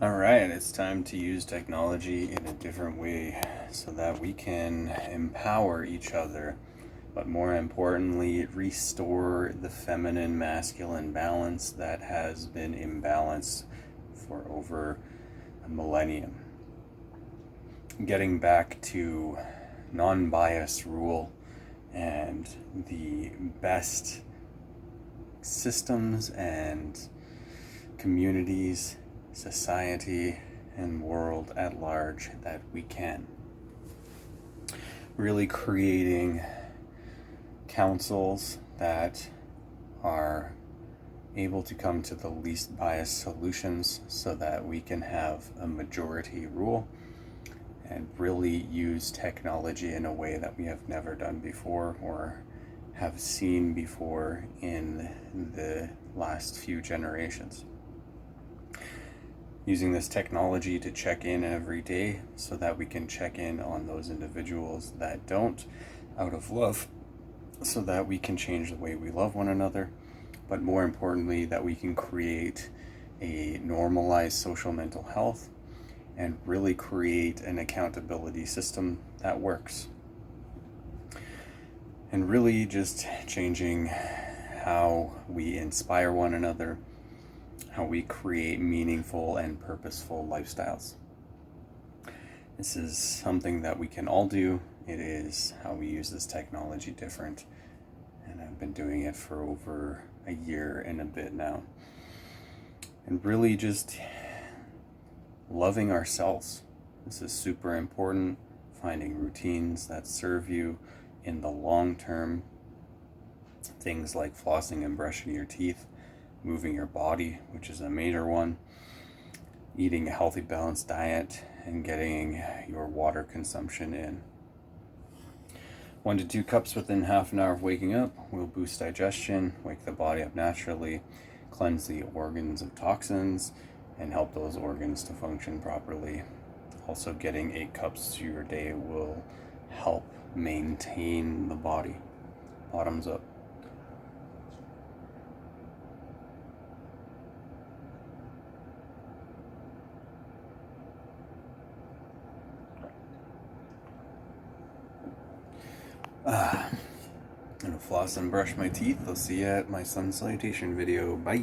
All right, it's time to use technology in a different way so that we can empower each other, but more importantly, restore the feminine masculine balance that has been imbalanced for over a millennium. Getting back to non bias rule and the best systems and communities, society, and world at large that we can. Really creating councils that are able to come to the least biased solutions so that we can have a majority rule and really use technology in a way that we have never done before or have seen before in the last few generations. Using this technology to check in every day so that we can check in on those individuals that don't, out of love, so that we can change the way we love one another, but more importantly, that we can create a normalized social mental health and really create an accountability system that works. And really just changing how we inspire one another, how we create meaningful and purposeful lifestyles. This is something that we can all do. It is how we use this technology different. And I've been doing it for over a year and a bit now. And really just loving ourselves. This is super important. Finding routines that serve you in the long term. Things like flossing and brushing your teeth, moving your body, which is a major one, eating a healthy, balanced diet, and getting your water consumption in. 1 to 2 cups within half an hour of waking up will boost digestion, wake the body up naturally, cleanse the organs of toxins, and help those organs to function properly. Also, getting 8 cups to your day will help maintain the body. Bottoms up. I'm gonna floss and brush my teeth. I'll see you at my sun salutation video. Bye.